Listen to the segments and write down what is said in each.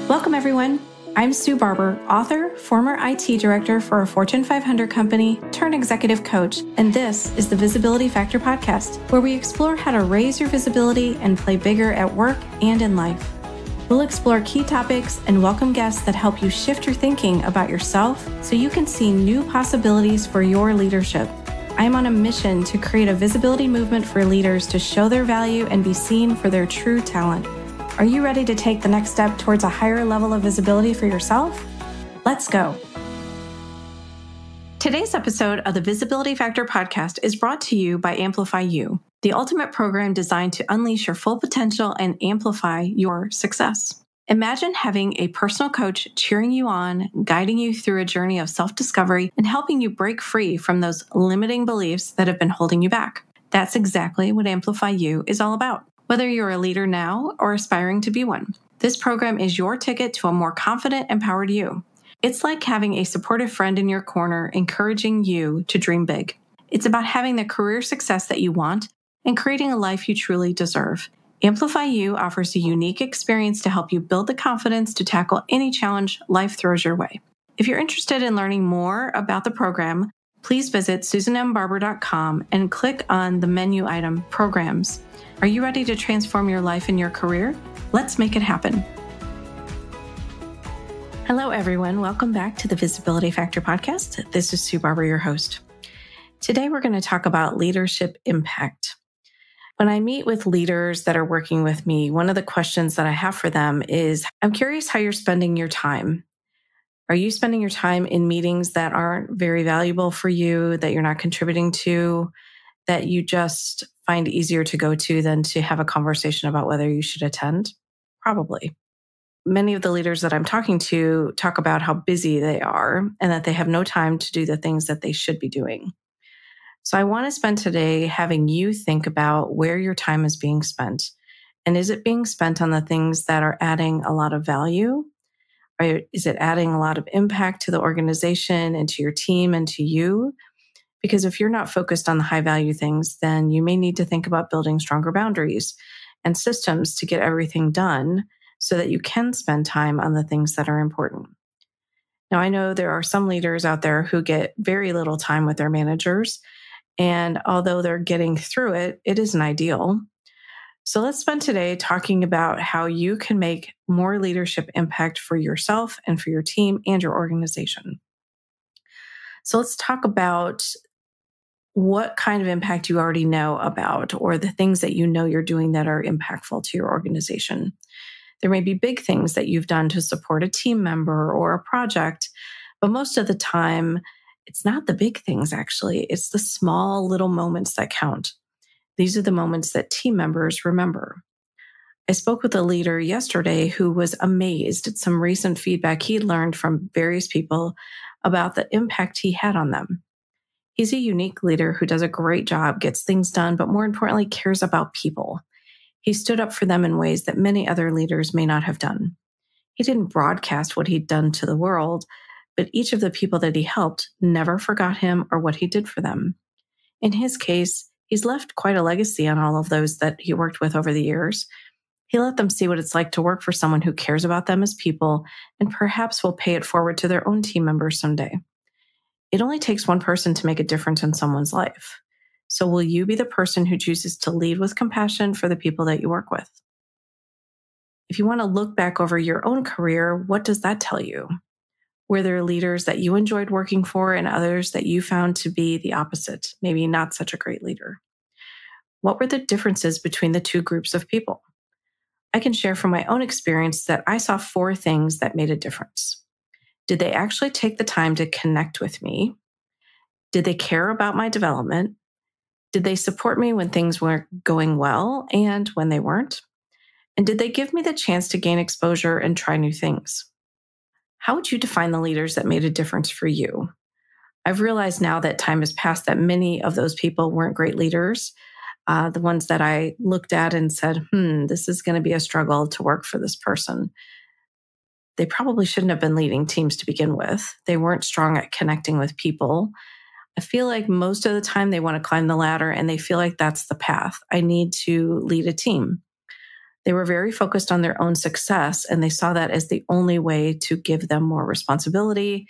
Welcome, everyone. I'm Sue Barber, author, former IT director for a Fortune 500 company, turned executive coach, and this is the Visibility Factor podcast, where we explore how to raise your visibility and play bigger at work and in life. We'll explore key topics and welcome guests that help you shift your thinking about yourself so you can see new possibilities for your leadership. I am on a mission to create a visibility movement for leaders to show their value and be seen for their true talent. Are you ready to take the next step towards a higher level of visibility for yourself? Let's go. Today's episode of the Visibility Factor podcast is brought to you by Amplify You, the ultimate program designed to unleash your full potential and amplify your success. Imagine having a personal coach cheering you on, guiding you through a journey of self-discovery, and helping you break free from those limiting beliefs that have been holding you back. That's exactly what Amplify You is all about. Whether you're a leader now or aspiring to be one, this program is your ticket to a more confident, empowered you. It's like having a supportive friend in your corner, encouraging you to dream big. It's about having the career success that you want and creating a life you truly deserve. Amplify You offers a unique experience to help you build the confidence to tackle any challenge life throws your way. If you're interested in learning more about the program, please visit susanmbarber.com and click on the menu item Programs. Are you ready to transform your life and your career? Let's make it happen. Hello, everyone. Welcome back to the Visibility Factor podcast. This is Sue Barber, your host. Today, we're going to talk about leadership impact. When I meet with leaders that are working with me, one of the questions that I have for them is, I'm curious how you're spending your time. Are you spending your time in meetings that aren't very valuable for you, that you're not contributing to, that you just find easier to go to than to have a conversation about whether you should attend? Probably. Many of the leaders that I'm talking to talk about how busy they are and that they have no time to do the things that they should be doing. So I want to spend today having you think about where your time is being spent. And is it being spent on the things that are adding a lot of value? Or is it adding a lot of impact to the organization and to your team and to you? Because if you're not focused on the high value things, then you may need to think about building stronger boundaries and systems to get everything done so that you can spend time on the things that are important. Now, I know there are some leaders out there who get very little time with their managers. And although they're getting through it, it isn't ideal. So let's spend today talking about how you can make more leadership impact for yourself and for your team and your organization. So let's talk about what kind of impact you already know about, or the things that you know you're doing that are impactful to your organization. There may be big things that you've done to support a team member or a project, but most of the time, it's not the big things, actually. It's the small little moments that count. These are the moments that team members remember. I spoke with a leader yesterday who was amazed at some recent feedback he'd learned from various people about the impact he had on them. He's a unique leader who does a great job, gets things done, but more importantly, cares about people. He stood up for them in ways that many other leaders may not have done. He didn't broadcast what he'd done to the world, but each of the people that he helped never forgot him or what he did for them. In his case, he's left quite a legacy on all of those that he worked with over the years. He let them see what it's like to work for someone who cares about them as people and perhaps will pay it forward to their own team members someday. It only takes one person to make a difference in someone's life. So will you be the person who chooses to lead with compassion for the people that you work with? If you want to look back over your own career, what does that tell you? Were there leaders that you enjoyed working for and others that you found to be the opposite, maybe not such a great leader? What were the differences between the two groups of people? I can share from my own experience that I saw 4 things that made a difference. Did they actually take the time to connect with me? Did they care about my development? Did they support me when things weren't going well and when they weren't? And did they give me the chance to gain exposure and try new things? How would you define the leaders that made a difference for you? I've realized now that time has passed that many of those people weren't great leaders. The ones that I looked at and said, this is going to be a struggle to work for this person. They probably shouldn't have been leading teams to begin with. They weren't strong at connecting with people. I feel like most of the time they want to climb the ladder and they feel like that's the path. I need to lead a team. They were very focused on their own success, and they saw that as the only way to give them more responsibility.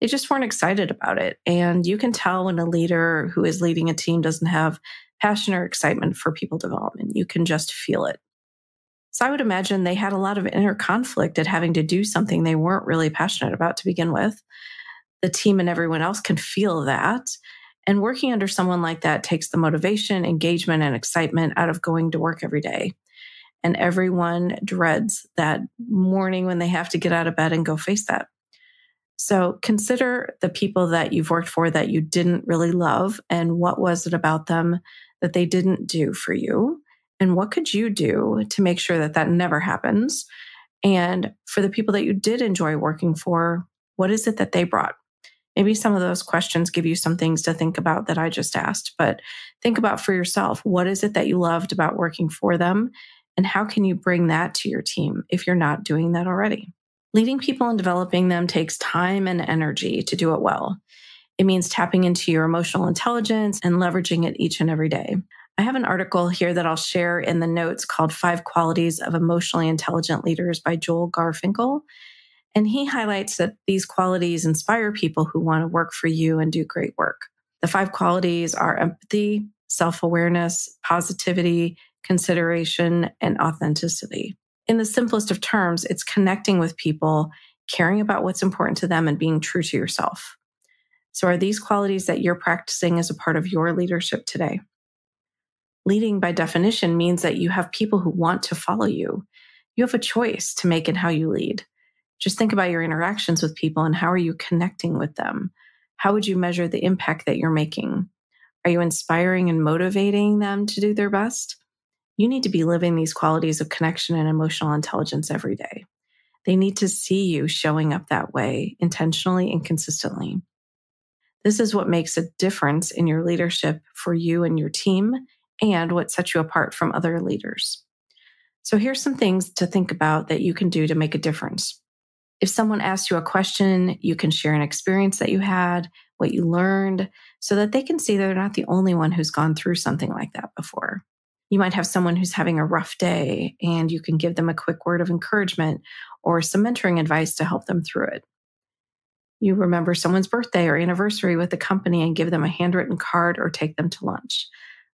They just weren't excited about it. And you can tell when a leader who is leading a team doesn't have passion or excitement for people development. You can just feel it. So I would imagine they had a lot of inner conflict at having to do something they weren't really passionate about to begin with. The team and everyone else can feel that. And working under someone like that takes the motivation, engagement, and excitement out of going to work every day. And everyone dreads that morning when they have to get out of bed and go face that. So consider the people that you've worked for that you didn't really love, and what was it about them that they didn't do for you? And what could you do to make sure that that never happens? And for the people that you did enjoy working for, what is it that they brought? Maybe some of those questions give you some things to think about that I just asked, but think about for yourself, what is it that you loved about working for them? And how can you bring that to your team if you're not doing that already? Leading people and developing them takes time and energy to do it well. It means tapping into your emotional intelligence and leveraging it each and every day. I have an article here that I'll share in the notes called 5 Qualities of Emotionally Intelligent Leaders by Joel Garfinkel. And he highlights that these qualities inspire people who want to work for you and do great work. The 5 qualities are empathy, self-awareness, positivity, consideration, and authenticity. In the simplest of terms, it's connecting with people, caring about what's important to them, and being true to yourself. So are these qualities that you're practicing as a part of your leadership today? Leading, by definition, means that you have people who want to follow you. You have a choice to make in how you lead. Just think about your interactions with people and how are you connecting with them? How would you measure the impact that you're making? Are you inspiring and motivating them to do their best? You need to be living these qualities of connection and emotional intelligence every day. They need to see you showing up that way intentionally and consistently. This is what makes a difference in your leadership for you and your team, and what sets you apart from other leaders. So here's some things to think about that you can do to make a difference. If someone asks you a question, you can share an experience that you had, what you learned, so that they can see they're not the only one who's gone through something like that before. You might have someone who's having a rough day, and you can give them a quick word of encouragement or some mentoring advice to help them through it. You remember someone's birthday or anniversary with the company and give them a handwritten card or take them to lunch.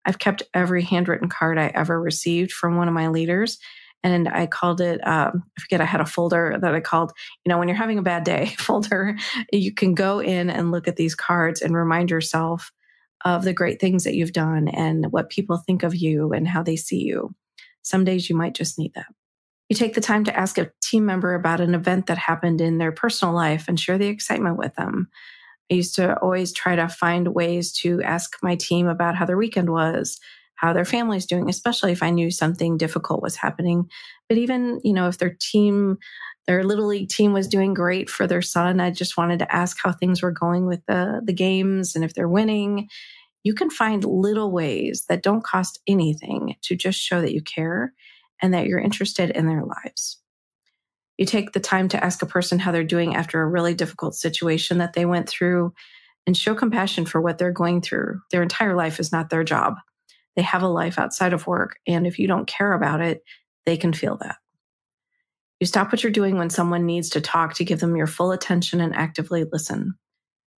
I've kept every handwritten card I ever received from one of my leaders. And I called it, I had a folder that I called, when you're having a bad day folder. You can go in and look at these cards and remind yourself of the great things that you've done and what people think of you and how they see you. Some days you might just need that. You take the time to ask a team member about an event that happened in their personal life and share the excitement with them. I used to always try to find ways to ask my team about how their weekend was, how their family's doing, especially if I knew something difficult was happening. But even, if their little league team was doing great for their son, I just wanted to ask how things were going with the games and if they're winning. You can find little ways that don't cost anything to just show that you care and that you're interested in their lives. You take the time to ask a person how they're doing after a really difficult situation that they went through and show compassion for what they're going through. Their entire life is not their job. They have a life outside of work. And if you don't care about it, they can feel that. You stop what you're doing when someone needs to talk to give them your full attention and actively listen.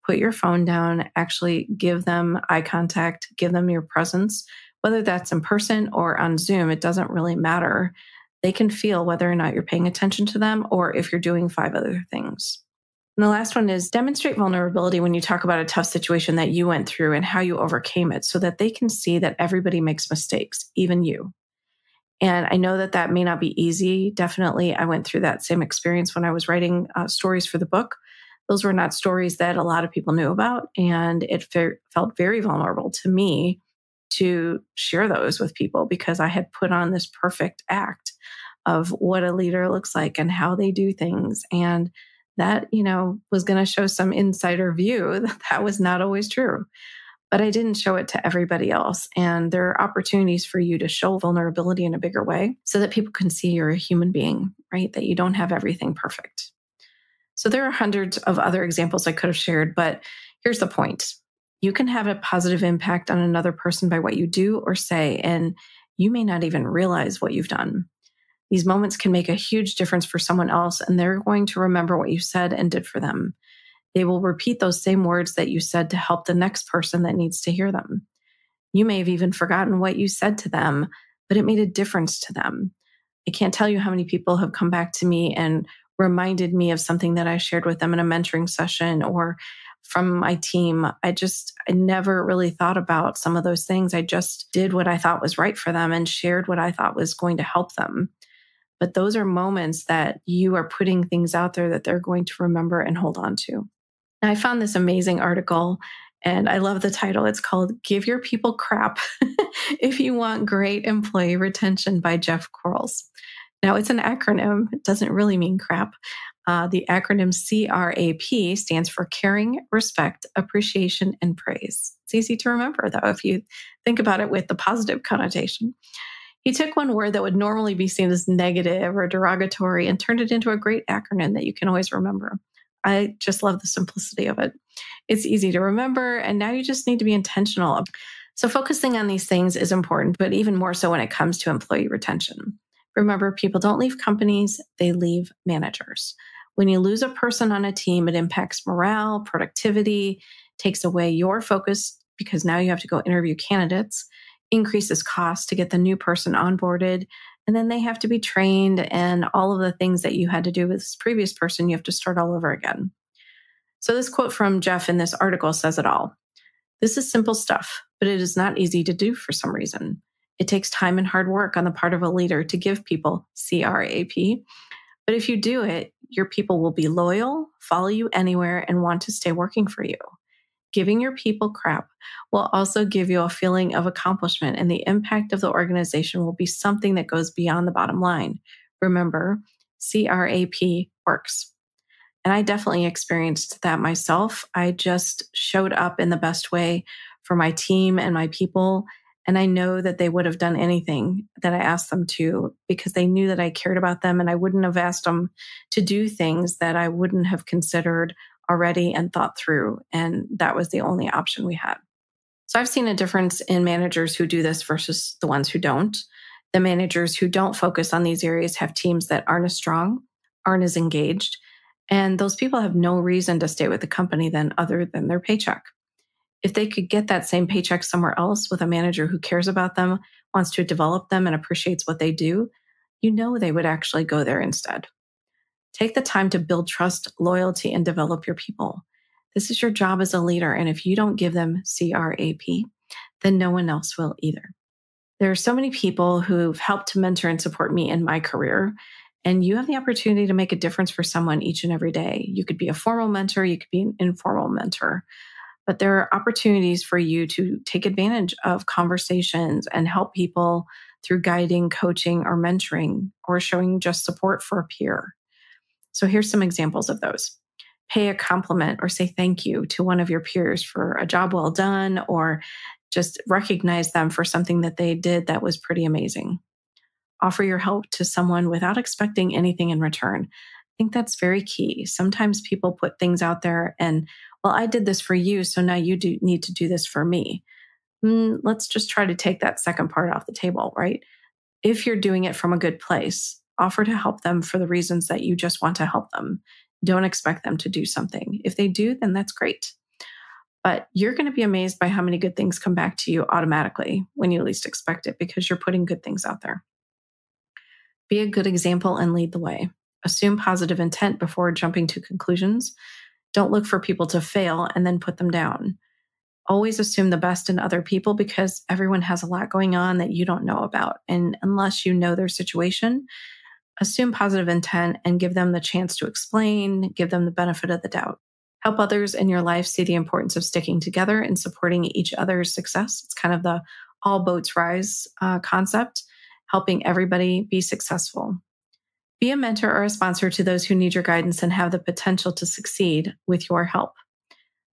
Put your phone down, actually give them eye contact, give them your presence, whether that's in person or on Zoom, it doesn't really matter. They can feel whether or not you're paying attention to them or if you're doing 5 other things. And the last one is demonstrate vulnerability when you talk about a tough situation that you went through and how you overcame it so that they can see that everybody makes mistakes, even you. And I know that that may not be easy. Definitely, I went through that same experience when I was writing stories for the book. Those were not stories that a lot of people knew about. And it felt very vulnerable to me to share those with people because I had put on this perfect act of what a leader looks like and how they do things. And that, was going to show some insider view that was not always true. But I didn't show it to everybody else. And there are opportunities for you to show vulnerability in a bigger way so that people can see you're a human being, right? That you don't have everything perfect. So there are hundreds of other examples I could have shared, but here's the point. You can have a positive impact on another person by what you do or say, and you may not even realize what you've done. These moments can make a huge difference for someone else, and they're going to remember what you said and did for them. They will repeat those same words that you said to help the next person that needs to hear them. You may have even forgotten what you said to them, but it made a difference to them. I can't tell you how many people have come back to me and reminded me of something that I shared with them in a mentoring session or from my team. I never really thought about some of those things. I just did what I thought was right for them and shared what I thought was going to help them. But those are moments that you are putting things out there that they're going to remember and hold on to. Now, I found this amazing article and I love the title. It's called Give Your People Crap If You Want Great Employee Retention by Jeff Quarles. Now, it's an acronym. It doesn't really mean crap. The acronym CRAP stands for Caring, Respect, Appreciation, and Praise. It's easy to remember, though, if you think about it with the positive connotation. He took one word that would normally be seen as negative or derogatory and turned it into a great acronym that you can always remember. I just love the simplicity of it. It's easy to remember, and now you just need to be intentional. So focusing on these things is important, but even more so when it comes to employee retention. Remember, people don't leave companies, they leave managers. When you lose a person on a team, it impacts morale, productivity, takes away your focus because now you have to go interview candidates, increases costs to get the new person onboarded, and then they have to be trained, and all of the things that you had to do with this previous person, you have to start all over again. So this quote from Jeff in this article says it all. This is simple stuff, but it is not easy to do for some reason. It takes time and hard work on the part of a leader to give people CRAP. But if you do it, your people will be loyal, follow you anywhere, and want to stay working for you. Giving your people crap will also give you a feeling of accomplishment, and the impact of the organization will be something that goes beyond the bottom line. Remember, CRAP works. And I definitely experienced that myself. I just showed up in the best way for my team and my people. And I know that they would have done anything that I asked them to because they knew that I cared about them, and I wouldn't have asked them to do things that I wouldn't have considered already and thought through. And that was the only option we had. So I've seen a difference in managers who do this versus the ones who don't. The managers who don't focus on these areas have teams that aren't as strong, aren't as engaged, and those people have no reason to stay with the company then other than their paycheck. If they could get that same paycheck somewhere else with a manager who cares about them, wants to develop them, and appreciates what they do, you know they would actually go there instead. Take the time to build trust, loyalty, and develop your people. This is your job as a leader, and if you don't give them CRAP, then no one else will either. There are so many people who've helped to mentor and support me in my career, and you have the opportunity to make a difference for someone each and every day. You could be a formal mentor, you could be an informal mentor. But there are opportunities for you to take advantage of conversations and help people through guiding, coaching, or mentoring, or showing just support for a peer. So here's some examples of those. Pay a compliment or say thank you to one of your peers for a job well done, or just recognize them for something that they did that was pretty amazing. Offer your help to someone without expecting anything in return. I think that's very key. Sometimes people put things out there and, well, I did this for you, so now you do need to do this for me. Let's just try to take that second part off the table, right? If you're doing it from a good place, offer to help them for the reasons that you just want to help them. Don't expect them to do something. If they do, then that's great. But you're going to be amazed by how many good things come back to you automatically when you least expect it because you're putting good things out there. Be a good example and lead the way. Assume positive intent before jumping to conclusions. Don't look for people to fail and then put them down. Always assume the best in other people because everyone has a lot going on that you don't know about. And unless you know their situation, assume positive intent and give them the chance to explain, give them the benefit of the doubt. Help others in your life see the importance of sticking together and supporting each other's success. It's kind of the all boats rise concept, helping everybody be successful. Be a mentor or a sponsor to those who need your guidance and have the potential to succeed with your help.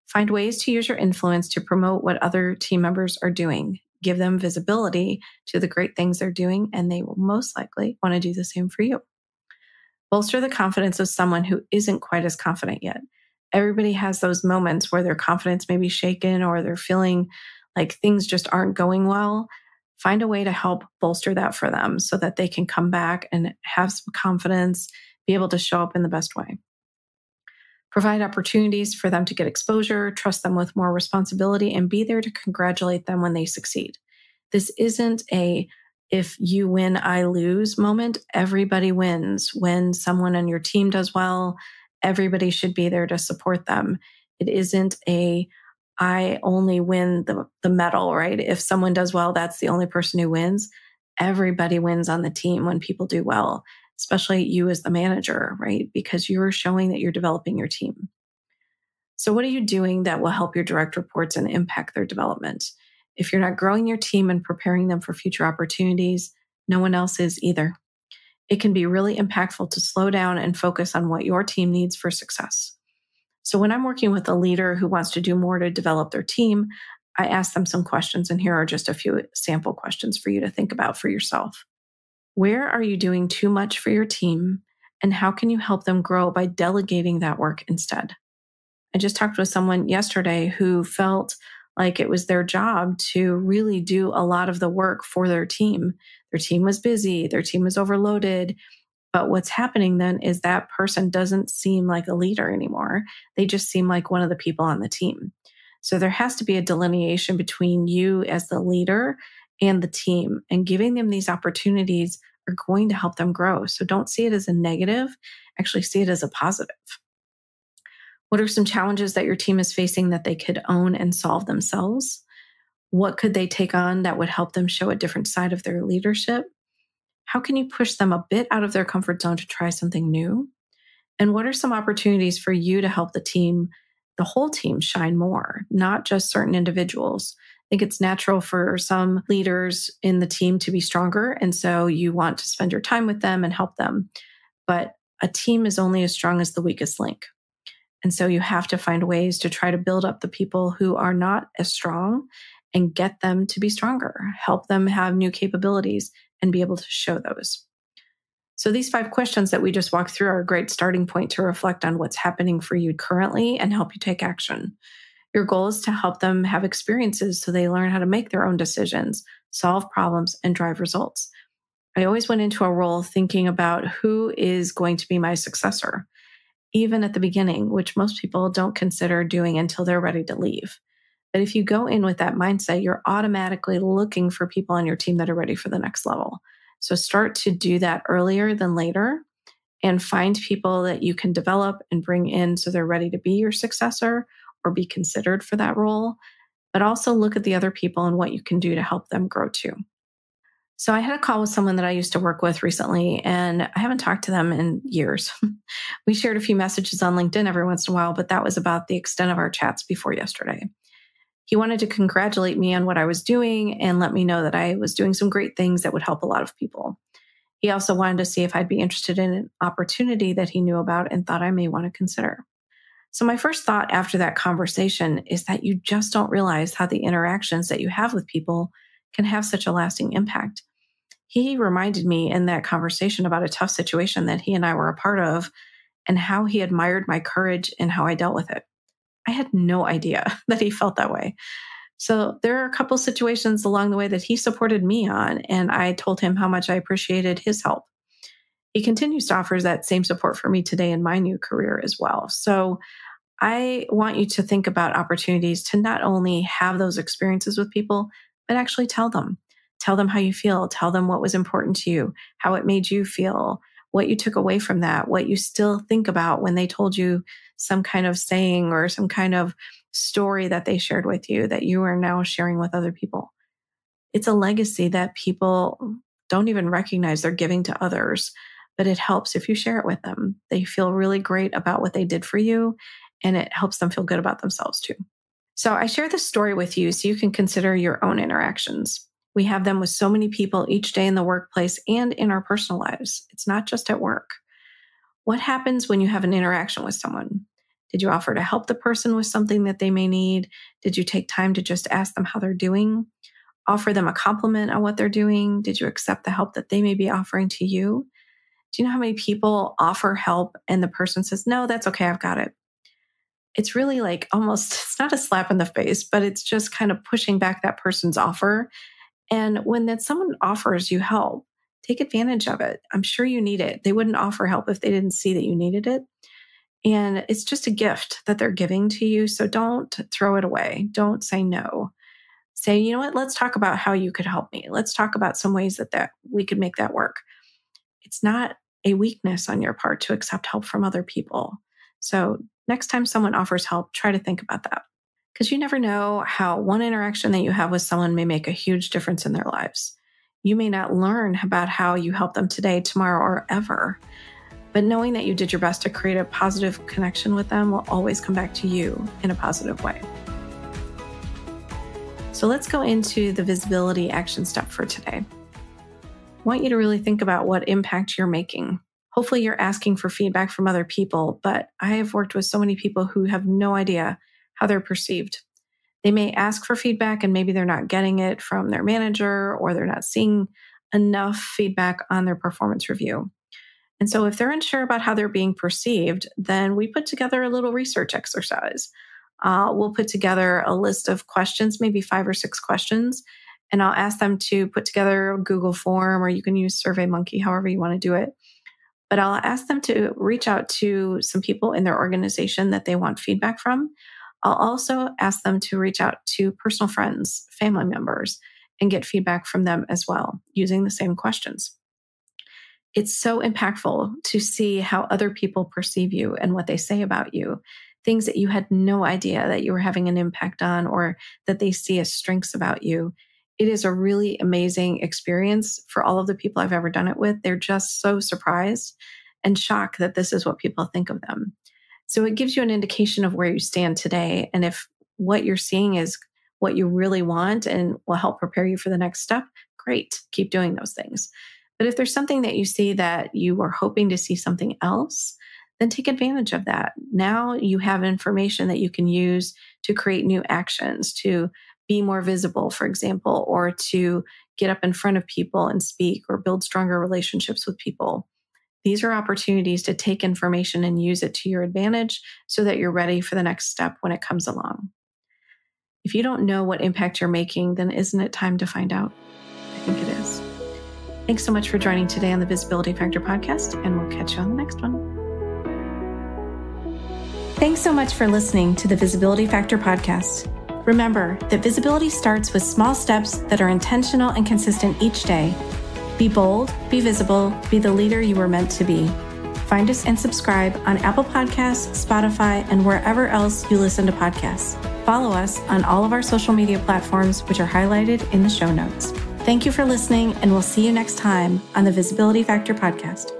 Find ways to use your influence to promote what other team members are doing. Give them visibility to the great things they're doing, and they will most likely want to do the same for you. Bolster the confidence of someone who isn't quite as confident yet. Everybody has those moments where their confidence may be shaken or they're feeling like things just aren't going well. Find a way to help bolster that for them so that they can come back and have some confidence, be able to show up in the best way. Provide opportunities for them to get exposure, trust them with more responsibility, and be there to congratulate them when they succeed. This isn't a if you win, I lose moment. Everybody wins. When someone on your team does well, everybody should be there to support them. It isn't a I only win the medal, right? If someone does well, that's the only person who wins. Everybody wins on the team when people do well, especially you as the manager, right? Because you're showing that you're developing your team. So what are you doing that will help your direct reports and impact their development? If you're not growing your team and preparing them for future opportunities, no one else is either. It can be really impactful to slow down and focus on what your team needs for success. So when I'm working with a leader who wants to do more to develop their team, I ask them some questions, and here are just a few sample questions for you to think about for yourself. Where are you doing too much for your team, and how can you help them grow by delegating that work instead? I just talked with someone yesterday who felt like it was their job to really do a lot of the work for their team. Their team was busy, their team was overloaded. But what's happening then is that person doesn't seem like a leader anymore. They just seem like one of the people on the team. So there has to be a delineation between you as the leader and the team, and giving them these opportunities are going to help them grow. So don't see it as a negative, actually see it as a positive. What are some challenges that your team is facing that they could own and solve themselves? What could they take on that would help them show a different side of their leadership? How can you push them a bit out of their comfort zone to try something new? And what are some opportunities for you to help the team, the whole team, shine more, not just certain individuals? I think it's natural for some leaders in the team to be stronger, and so you want to spend your time with them and help them. But a team is only as strong as the weakest link. And so you have to find ways to try to build up the people who are not as strong and get them to be stronger, help them have new capabilities and be able to show those. So these 5 questions that we just walked through are a great starting point to reflect on what's happening for you currently and help you take action. Your goal is to help them have experiences so they learn how to make their own decisions, solve problems, and drive results. I always went into a role thinking about who is going to be my successor, even at the beginning, which most people don't consider doing until they're ready to leave. But if you go in with that mindset, you're automatically looking for people on your team that are ready for the next level. So start to do that earlier than later and find people that you can develop and bring in so they're ready to be your successor or be considered for that role. But also look at the other people and what you can do to help them grow too. So I had a call with someone that I used to work with recently, and I haven't talked to them in years. We shared a few messages on LinkedIn every once in a while, but that was about the extent of our chats before yesterday. He wanted to congratulate me on what I was doing and let me know that I was doing some great things that would help a lot of people. He also wanted to see if I'd be interested in an opportunity that he knew about and thought I may want to consider. So my first thought after that conversation is that you just don't realize how the interactions that you have with people can have such a lasting impact. He reminded me in that conversation about a tough situation that he and I were a part of and how he admired my courage and how I dealt with it. I had no idea that he felt that way. So there are a couple situations along the way that he supported me on, and I told him how much I appreciated his help. He continues to offer that same support for me today in my new career as well. So I want you to think about opportunities to not only have those experiences with people, but actually tell them. Tell them how you feel. Tell them what was important to you, how it made you feel, what you took away from that, what you still think about when they told you some kind of saying or some kind of story that they shared with you that you are now sharing with other people. It's a legacy that people don't even recognize they're giving to others, but it helps if you share it with them. They feel really great about what they did for you, and it helps them feel good about themselves too. So I share this story with you so you can consider your own interactions. We have them with so many people each day in the workplace and in our personal lives. It's not just at work. What happens when you have an interaction with someone? Did you offer to help the person with something that they may need? Did you take time to just ask them how they're doing? Offer them a compliment on what they're doing? Did you accept the help that they may be offering to you? Do you know how many people offer help and the person says, no, that's okay, I've got it? It's really like almost, it's not a slap in the face, but it's just kind of pushing back that person's offer And when that someone offers you help, take advantage of it. I'm sure you need it. They wouldn't offer help if they didn't see that you needed it. And it's just a gift that they're giving to you. So don't throw it away. Don't say no. Say, you know what, let's talk about how you could help me. Let's talk about some ways that we could make that work. It's not a weakness on your part to accept help from other people. So next time someone offers help, try to think about that. Because you never know how one interaction that you have with someone may make a huge difference in their lives. You may not learn about how you help them today, tomorrow, or ever. But knowing that you did your best to create a positive connection with them will always come back to you in a positive way. So let's go into the visibility action step for today. I want you to really think about what impact you're making. Hopefully you're asking for feedback from other people, but I have worked with so many people who have no idea how they're perceived. They may ask for feedback and maybe they're not getting it from their manager, or they're not seeing enough feedback on their performance review. And so if they're unsure about how they're being perceived, then we put together a little research exercise. We'll put together a list of questions, maybe 5 or 6 questions, and I'll ask them to put together a Google form, or you can use SurveyMonkey, however you want to do it. But I'll ask them to reach out to some people in their organization that they want feedback from. I'll also ask them to reach out to personal friends, family members, and get feedback from them as well, using the same questions. It's so impactful to see how other people perceive you and what they say about you, things that you had no idea that you were having an impact on, or that they see as strengths about you. It is a really amazing experience for all of the people I've ever done it with. They're just so surprised and shocked that this is what people think of them. So it gives you an indication of where you stand today. And if what you're seeing is what you really want and will help prepare you for the next step, great, keep doing those things. But if there's something that you see that you are hoping to see something else, then take advantage of that. Now you have information that you can use to create new actions, to be more visible, for example, or to get up in front of people and speak, or build stronger relationships with people. These are opportunities to take information and use it to your advantage so that you're ready for the next step when it comes along. If you don't know what impact you're making, then isn't it time to find out? I think it is. Thanks so much for joining today on the Visibility Factor podcast, and we'll catch you on the next one. Thanks so much for listening to the Visibility Factor podcast. Remember that visibility starts with small steps that are intentional and consistent each day. Be bold, be visible, be the leader you were meant to be. Find us and subscribe on Apple Podcasts, Spotify, and wherever else you listen to podcasts. Follow us on all of our social media platforms, which are highlighted in the show notes. Thank you for listening, and we'll see you next time on the Visibility Factor podcast.